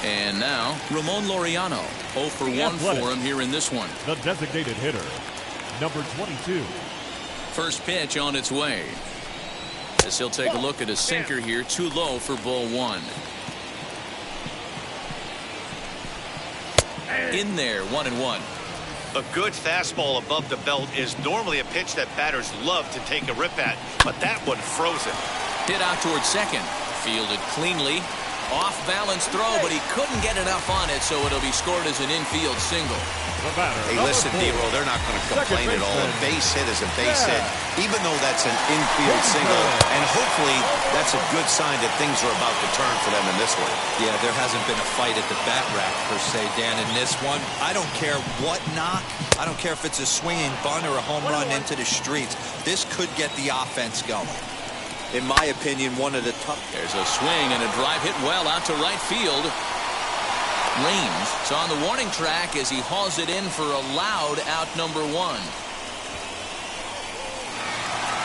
Speaker 1: And now, Ramon Laureano, 0 for 1 for him here in this one.
Speaker 3: The designated hitter, number 22.
Speaker 1: First pitch on its way. As he'll take a look at a sinker here, too low for ball one. In there, 1-1.
Speaker 6: A good fastball above the belt is normally a pitch that batters love to take a rip at, but that one froze it.
Speaker 1: Hit out towards second. Fielded cleanly. Off balance throw, but he couldn't get enough on it, so it'll be scored as an infield single.
Speaker 2: Hey, listen, Nero, they're not going to complain at all. A base hit is a base hit, even though that's an infield single. And hopefully that's a good sign that things are about to turn for them in this one.
Speaker 4: Yeah, there hasn't been a fight at the bat rack, per se, Dan, in this one. I don't care what knock. I don't care if it's a swinging bunt or a home run into the streets. This could get the offense going. In my opinion, one of the tough.
Speaker 1: There's a swing and a drive hit well out to right field. Raines is on the warning track as he hauls it in for a loud out number one.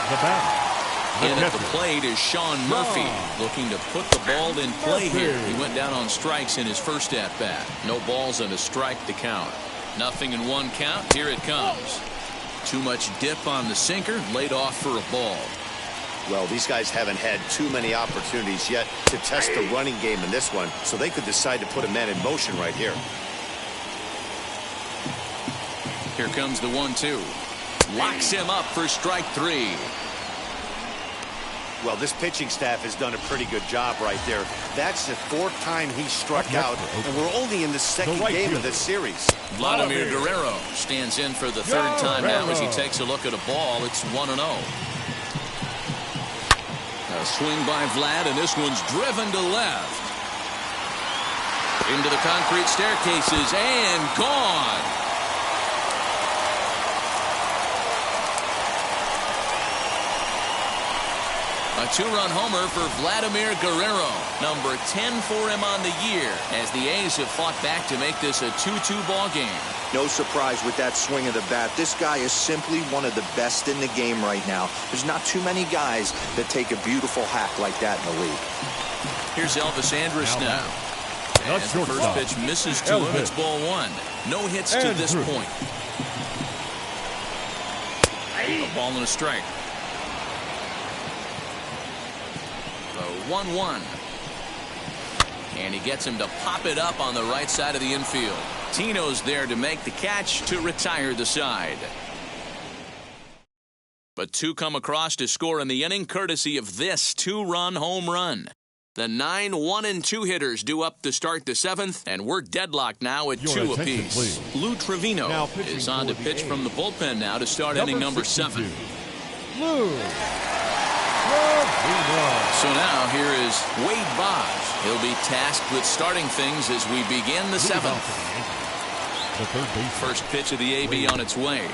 Speaker 3: The batter.
Speaker 1: In at the plate is Sean Murphy, looking to put the ball in play here. He went down on strikes in his first at bat. No balls and a strike to count. 0-1 count. Here it comes. Too much dip on the sinker, laid off for a ball.
Speaker 2: Well, these guys haven't had too many opportunities yet to test the running game in this one, so they could decide to put a man in motion right here.
Speaker 1: Here comes the 1-2. Locks him up for strike three.
Speaker 2: Well, this pitching staff has done a pretty good job right there. That's the 4th time he struck out, and we're only in the second game of this series.
Speaker 1: Vladimir Guerrero stands in for the 3rd time now as he takes a look at a ball. It's 1-0. A swing by Vlad, and this one's driven to left. Into the concrete staircases and gone. A 2-run homer for Vladimir Guerrero. Number 10 for him on the year, as the A's have fought back to make this a 2-2 ball game.
Speaker 9: No surprise with that swing of the bat. This guy is simply one of the best in the game right now. There's not too many guys that take a beautiful hack like that in the league.
Speaker 1: Here's Elvis Andrus now. And the first pitch misses to him. It's ball 1. No hits to this point. A ball and a strike. The 1-1. And he gets him to pop it up on the right side of the infield. Tino's there to make the catch to retire the side. But 2 come across to score in the inning, courtesy of this 2-run home run. The 9 1-2 hitters due up to start the 7th, and we're deadlocked now at 2 apiece. Lou Trevino is on to pitch from the bullpen now to start inning number 7.
Speaker 3: Lou.
Speaker 1: So now here is Wade Boggs. He'll be tasked with starting things as we begin the 7th. First pitch of the AB on its way.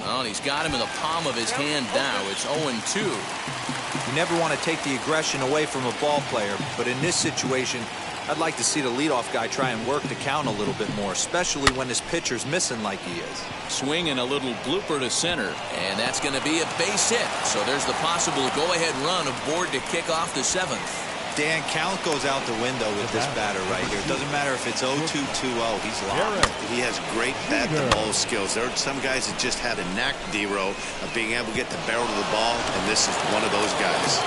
Speaker 1: Well, he's got him in the palm of his hand now. It's 0-2.
Speaker 4: You never want to take the aggression away from a ball player, but in this situation, I'd like to see the leadoff guy try and work the count a little bit more, especially when his pitcher's missing like he is.
Speaker 1: Swing and a little blooper to center, and that's going to be a base hit. So there's the possible go-ahead run aboard to kick off the 7th.
Speaker 4: Dan, count goes out the window with this batter right here. It doesn't matter if it's 0-2, 2-0. He's locked.
Speaker 2: He has great bat-to-ball skills. There are some guys that just had a knack, D-Row, of being able to get the barrel of the ball, and this is one of those guys.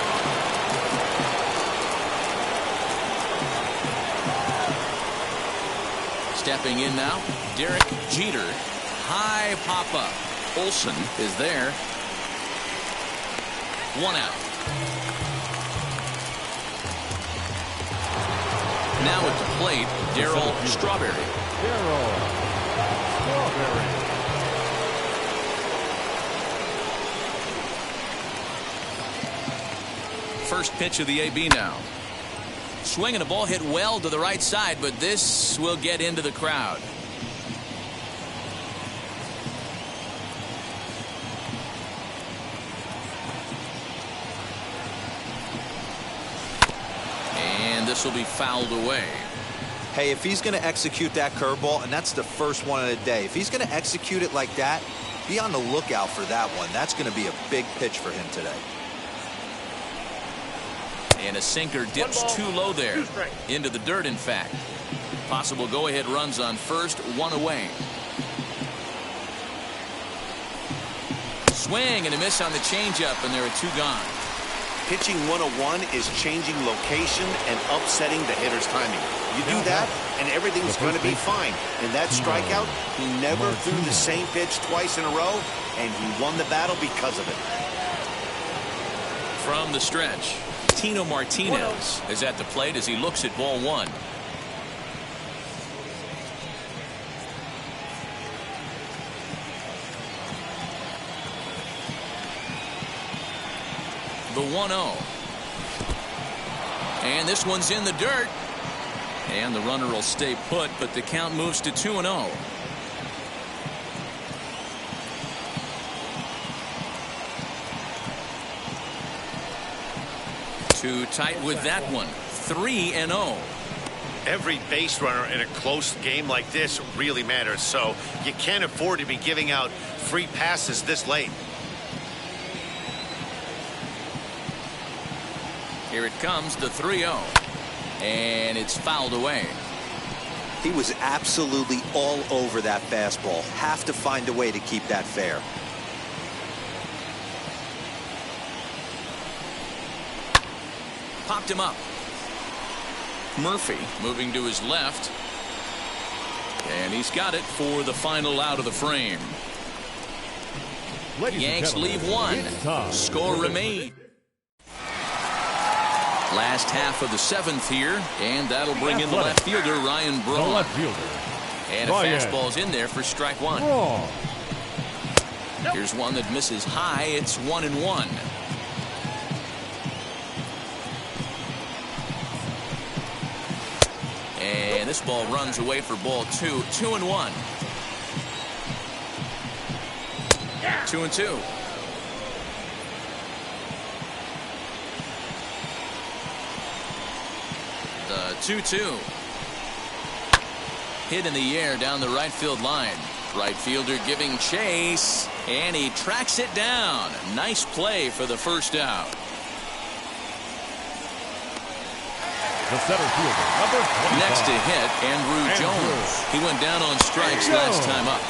Speaker 1: Stepping in now, Derek Jeter. High pop-up. Olsen is there. 1 out. Now at the plate, Darryl Strawberry. First pitch of the AB now. Swing and a ball hit well to the right side, but this will get into the crowd. This will be fouled away.
Speaker 4: Hey, if he's going to execute that curveball, and that's the first one of the day, if he's going to execute it like that, be on the lookout for that one. That's going to be a big pitch for him today.
Speaker 1: And a sinker dips too low there. Into the dirt, in fact. Possible go-ahead runs on first, 1 away. Swing and a miss on the changeup, and there are 2 gone.
Speaker 2: Pitching 101 is changing location and upsetting the hitter's timing. You do that, and everything's going to be fine. In that strikeout, he never threw the same pitch twice in a row, and he won the battle because of it.
Speaker 1: From the stretch, Tino Martinez is at the plate as he looks at ball 1. The 1-0. And this one's in the dirt. And the runner will stay put, but the count moves to 2-0. Too tight with that one. 3-0.
Speaker 6: Every base runner in a close game like this really matters, so you can't afford to be giving out free passes this late.
Speaker 1: Here it comes, the 3-0. And it's fouled away.
Speaker 4: He was absolutely all over that fastball. Have to find a way to keep that fair.
Speaker 1: Popped him up. Murphy moving to his left. And he's got it for the final out of the frame. Yanks leave 1. Score remains. Last half of the 7th here, and that'll bring in the left fielder, Ryan Braun. And a fastball's in there for strike 1. Here's one that misses high. It's 1-1. This ball runs away for ball 2. 2-1. 2-2. The 2-2. Hit in the air down the right field line. Right fielder giving chase, and he tracks it down. Nice play for the first out.
Speaker 3: The center fielder, number 25.
Speaker 1: Next to hit, Andrew Jones. He went down on strikes last time up.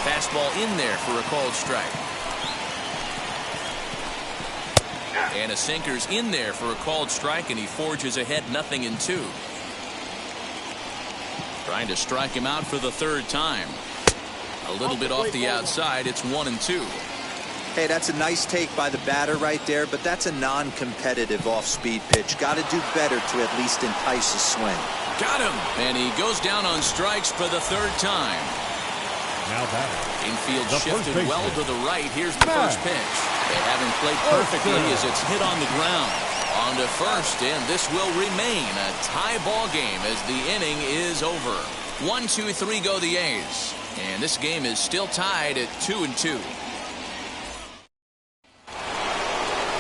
Speaker 1: Fastball in there for a called strike. And a sinker's in there for a called strike, and he forges ahead 0-2. Trying to strike him out for the third time. A little bit off the outside. It's 1-2.
Speaker 9: Hey, that's a nice take by the batter right there, but that's a non-competitive off-speed pitch. Got to do better to at least entice a swing.
Speaker 1: Got him. And he goes down on strikes for the third time.
Speaker 3: Now batting.
Speaker 1: Infield shifted well to the right. Here's the first pitch. They haven't played perfectly as it's hit on the ground. On to first, and this will remain a tie ball game as the inning is over. 1-2-3 go the A's. And this game is still tied at 2-2.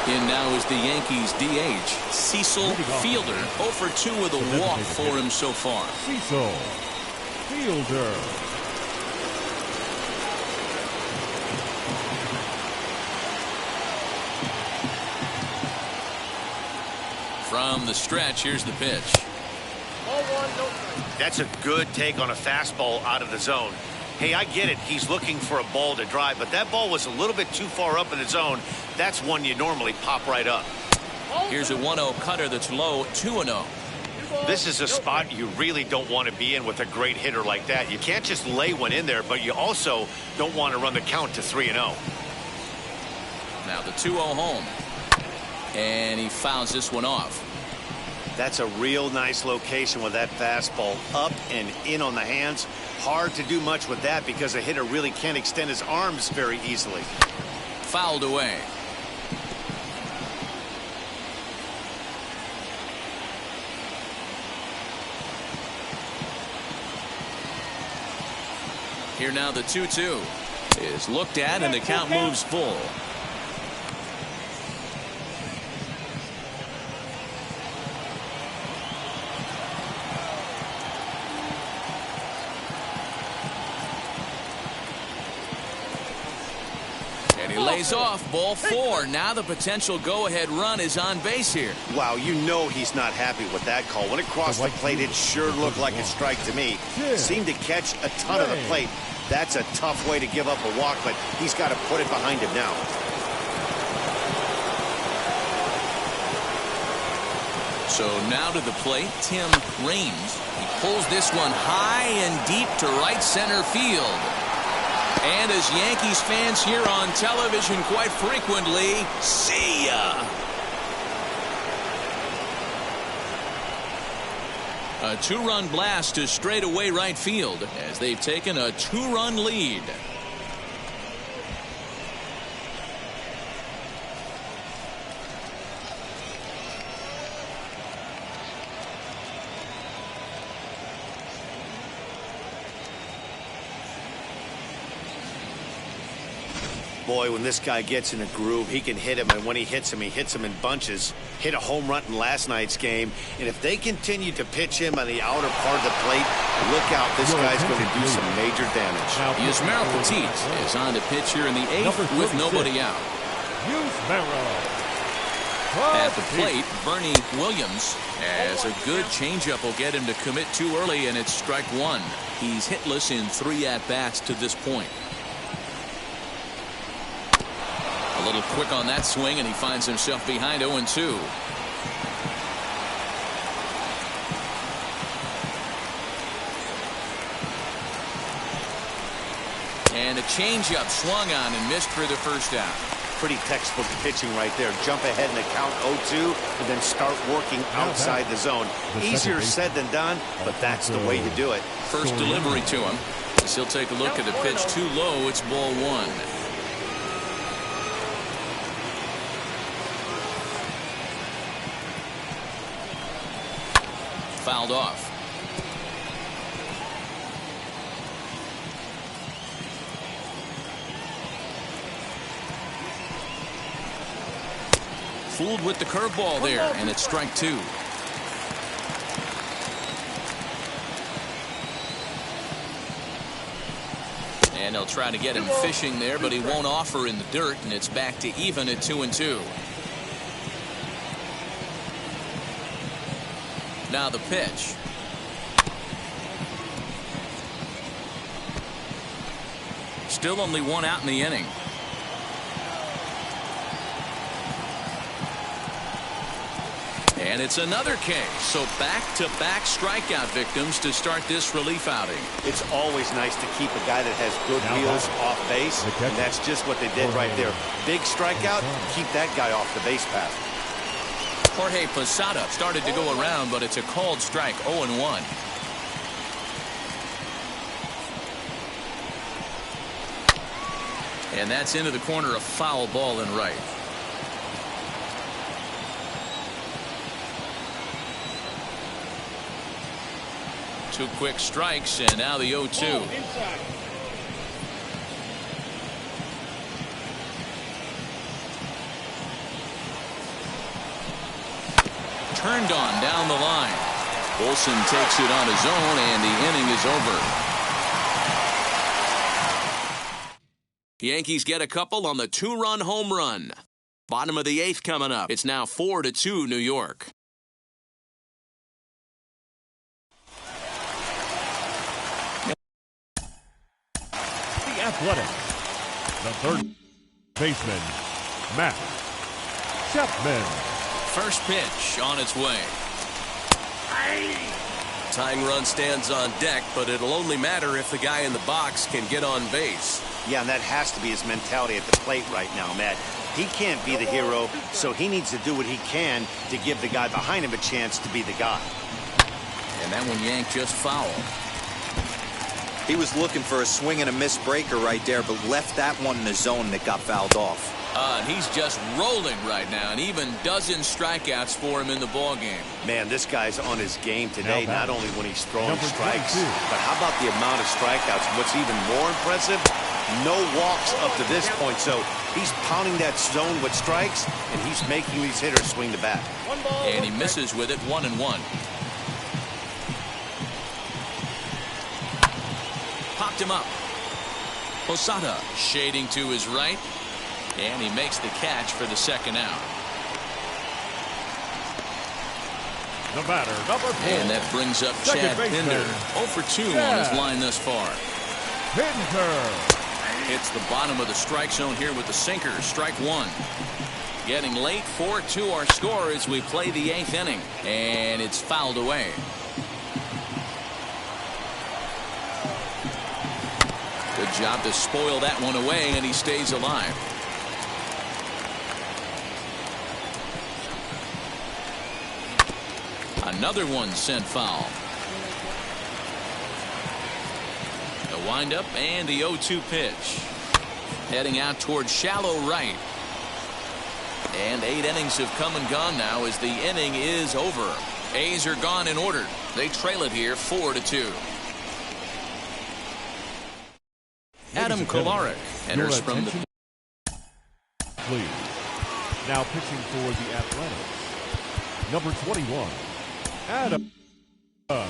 Speaker 1: In now is the Yankees DH, Cecil Fielder. 0 for 2 with a walk for him so far.
Speaker 3: Cecil Fielder.
Speaker 1: From the stretch, here's the pitch.
Speaker 6: That's a good take on a fastball out of the zone. Hey, I get it. He's looking for a ball to drive, but that ball was a little bit too far up in the zone. That's one you normally pop right up.
Speaker 1: Here's a 1-0 cutter that's low, 2-0.
Speaker 6: This is a spot you really don't want to be in with a great hitter like that. You can't just lay one in there, but you also don't want to run the count to 3-0.
Speaker 1: Now the 2-0 home. And he fouls this one off.
Speaker 6: That's a real nice location with that fastball up and in on the hands. Hard to do much with that because a hitter really can't extend his arms very easily.
Speaker 1: Fouled away. Here now the 2-2 is looked at and the count moves full. Lays off, ball 4. Now the potential go-ahead run is on base here.
Speaker 6: Wow, you know he's not happy with that call. When it crossed the plate, it sure looked like a strike to me. Seemed to catch a ton of the plate. That's a tough way to give up a walk, but he's got to put it behind him now.
Speaker 1: So now to the plate, Tim Raines. He pulls this one high and deep to right center field. And as Yankees fans here on television quite frequently, see ya! A 2-run blast to straightaway right field as they've taken a 2-run lead.
Speaker 6: Boy, when this guy gets in a groove, he can hit him, and when he hits him in bunches. Hit a home run in last night's game, and if they continue to pitch him on the outer part of the plate, look out, this guy's going to do some major damage.
Speaker 1: Yusmeiro Petit is on to pitch here in the 8th with nobody out. At the plate, Bernie Williams as a good changeup will get him to commit too early, and it's strike 1. He's hitless in 3 at-bats to this point. A little quick on that swing, and he finds himself behind 0-2. And a changeup swung on and missed for the first out.
Speaker 6: Pretty textbook pitching right there. Jump ahead in the count 0-2 and then start working outside the zone. Easier said than done, but that's the way you do it.
Speaker 1: First delivery to him. As he'll take a look at the pitch too low. It's ball 1. Fouled off. fooled with the curveball there, and it's strike two. And they'll try to get him fishing there, but he won't offer in the dirt, and it's back to even at 2-2. Now the pitch. Still only one out in the inning. And it's another K. So back-to-back strikeout victims to start this relief outing.
Speaker 6: It's always nice to keep a guy that has good wheels off base, and that's just what they did right there. Big strikeout, keep that guy off the base path.
Speaker 1: Jorge Posada started to go around, but it's a called strike, 0-1. And that's into the corner, a foul ball in right. Two quick strikes, and now the 0-2. Turned on down the line. Olsen takes it on his own, and the inning is over. The Yankees get a couple on the two-run home run. Bottom of the eighth coming up. It's now 4-2 New York.
Speaker 3: The Athletics. The third baseman, Matt Chapman.
Speaker 1: First pitch on its way.
Speaker 8: Tying run stands on deck, but it'll only matter if the guy in the box can get on base.
Speaker 6: Yeah, and that has to be his mentality at the plate right now, Matt. He can't be the hero, so he needs to do what he can to give the guy behind him a chance to be the guy.
Speaker 1: And that one yanked just foul.
Speaker 9: He was looking for a swing and a miss breaker right there, but left that one in the zone that got fouled off.
Speaker 1: And he's just rolling right now, and even dozen strikeouts for him in the ballgame.
Speaker 6: Man, this guy's on his game today, not only when he's throwing strikes, but how about the amount of strikeouts? What's even more impressive, no walks up to this point. So he's pounding that zone with strikes, and he's making these hitters swing the bat.
Speaker 1: And he misses with it, 1-1. Popped him up. Posada shading to his right. And he makes the catch for the second out.
Speaker 3: The batter, number 4.
Speaker 1: And that brings up Chad Pinder. 0 for 2 on his line thus far.
Speaker 3: Pinder
Speaker 1: hits the bottom of the strike zone here with the sinker. Strike one. Getting late, 4-2 our score as we play the 8th inning. And it's fouled away. Good job to spoil that one away, and he stays alive. Another one sent foul. The windup and the 0-2 pitch. Heading out towards shallow right. And 8 innings have come and gone now as the inning is over. A's are gone in order. They trail it here 4-2. Adam Kolarek enters from the...
Speaker 3: Please. Now pitching for the Athletics, number 21. Adam. Go.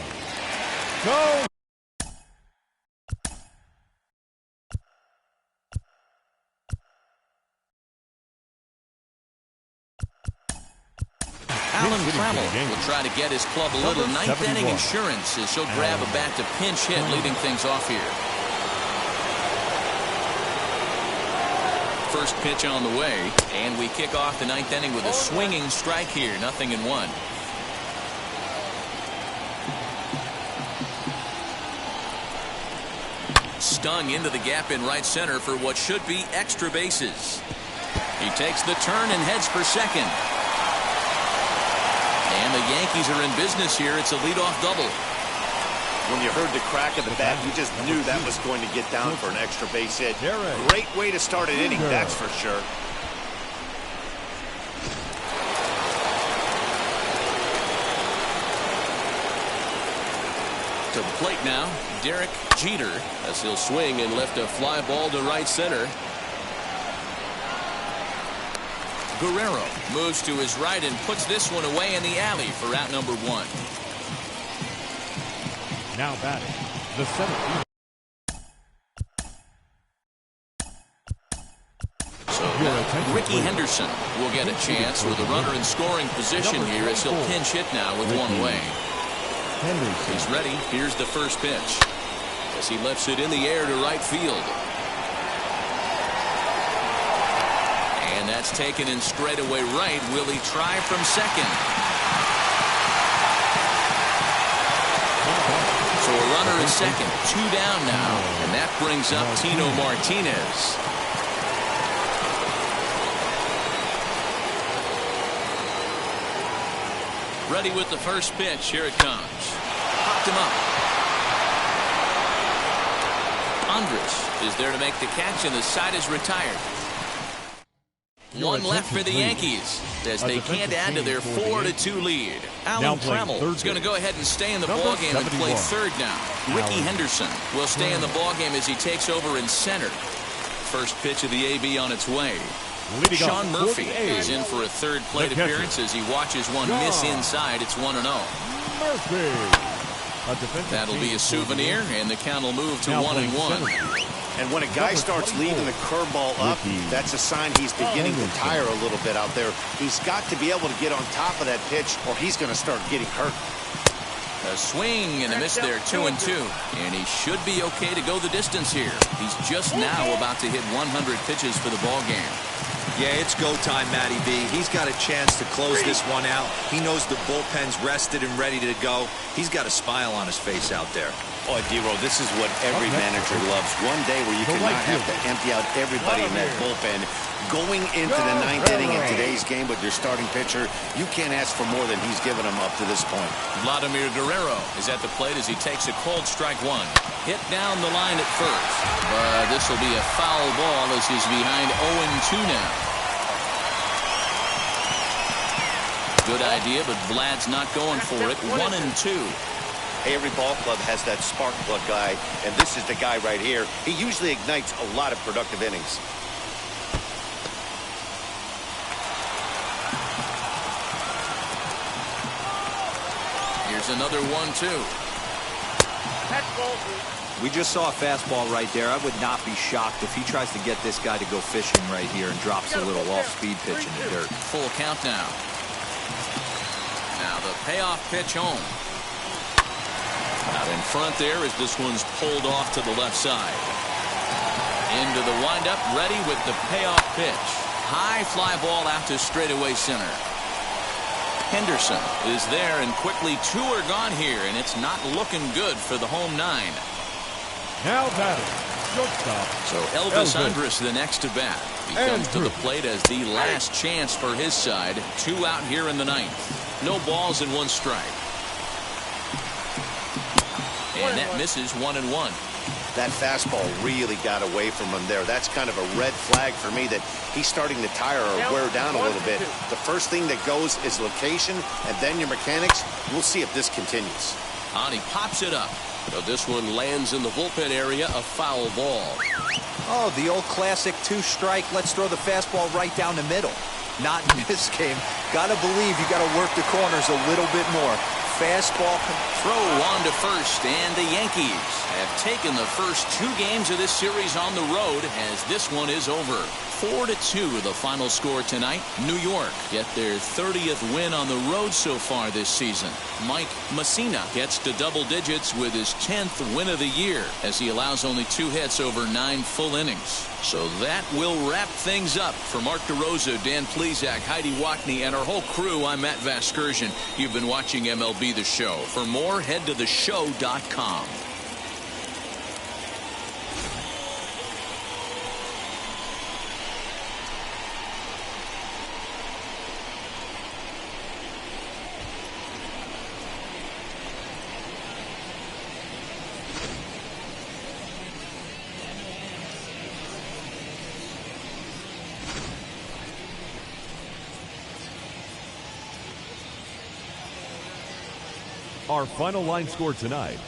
Speaker 1: Alan Trammell will try to get his club a little ninth inning insurance as he'll grab a bat to pinch hit, leading things off here. First pitch on the way, and we kick off the 9th inning with a swinging strike here, 0-1. Stung into the gap in right center for what should be extra bases. He takes the turn and heads for second. And the Yankees are in business here. It's a leadoff double.
Speaker 6: When you heard the crack of the bat, you just knew that was going to get down for an extra base hit. Great way to start an inning, that's for sure.
Speaker 1: To the plate now, Derek Jeter, as he'll swing and lift a fly ball to right center. Guerrero moves to his right and puts this one away in the alley for out number 1.
Speaker 3: Now batting, the center fielder.
Speaker 1: So Ricky Henderson will get a chance with a runner in scoring position here as he'll pinch hit now with one away. He's ready. Here's the first pitch as he lifts it in the air to right field. And that's taken in straightaway right. Will he try from second? So a runner is second, 2 down now, and that brings up Tino Martinez. Ready with the first pitch. Here it comes. Popped him up. Andres is there to make the catch, and the side is retired. One left for the Yankees as they can't add to their 4-2 lead. Alan Trammell is going to go ahead and stay in the ballgame and play third now. Ricky Henderson will stay in the ballgame as he takes over in center. First pitch of the AB on its way. Sean Murphy is in for a third plate appearance as he watches one miss inside. It's 1-0. That'll be a souvenir, and the count will move to 1-1.
Speaker 6: And when a guy starts leaving the curveball up, that's a sign he's beginning to tire a little bit out there. He's got to be able to get on top of that pitch, or he's going to start getting hurt.
Speaker 1: A swing and a miss there, 2-2. And he should be okay to go the distance here. He's just now about to hit 100 pitches for the ball game.
Speaker 4: Yeah, it's go time, Matty B. He's got a chance to close this one out. He knows the bullpen's rested and ready to go. He's got a smile on his face out there.
Speaker 6: Oh, D-Roll, this is what every manager loves. One day where you cannot have to empty out everybody in that bullpen. Going into the 9th inning in today's game with your starting pitcher, you can't ask for more than he's given them up to this point.
Speaker 1: Vladimir Guerrero is at the plate as he takes a cold strike 1. Hit down the line at first. But this will be a foul ball as he's behind 0-2 now. Good idea, but Vlad's not going for it. 1-2.
Speaker 6: Hey, every ball club has that spark plug guy, and this is the guy right here. He usually ignites a lot of productive innings.
Speaker 1: Here's another 1-2.
Speaker 4: We just saw a fastball right there. I would not be shocked if he tries to get this guy to go fishing right here and drops a little off-speed pitch in the dirt.
Speaker 1: Full count now. Now the payoff pitch home. Out in front there as this one's pulled off to the left side. Into the windup, ready with the payoff pitch. High fly ball out to straightaway center. Henderson is there, and quickly 2 are gone here, and it's not looking good for the home 9.
Speaker 3: Now batting, shortstop.
Speaker 1: So Elvis Andrus the next to bat. He comes to the plate as the last chance for his side. 2 out here in the 9th. No balls and 1 strike. And that misses 1-1.
Speaker 6: That fastball really got away from him there. That's kind of a red flag for me that he's starting to tire or wear down a little bit. The first thing that goes is location, and then your mechanics. We'll see if this continues.
Speaker 1: And he pops it up. So this one lands in the bullpen area, a foul ball.
Speaker 4: Oh, the old classic 2-strike. Let's throw the fastball right down the middle. Not in this game. Gotta believe you gotta work the corners a little bit more. Fastball.
Speaker 1: Throw on to first, and the Yankees have taken the first 2 games of this series on the road as this one is over. 4-2 the final score tonight. New York get their 30th win on the road so far this season. Mike Mussina gets to double digits with his 10th win of the year as he allows only 2 hits over 9 full innings. So that will wrap things up. For Mark DeRosa, Dan Plesac, Heidi Watney, and our whole crew, I'm Matt Vasgersian. You've been watching MLB The Show. For more, head to theshow.com.
Speaker 3: Our final line score tonight,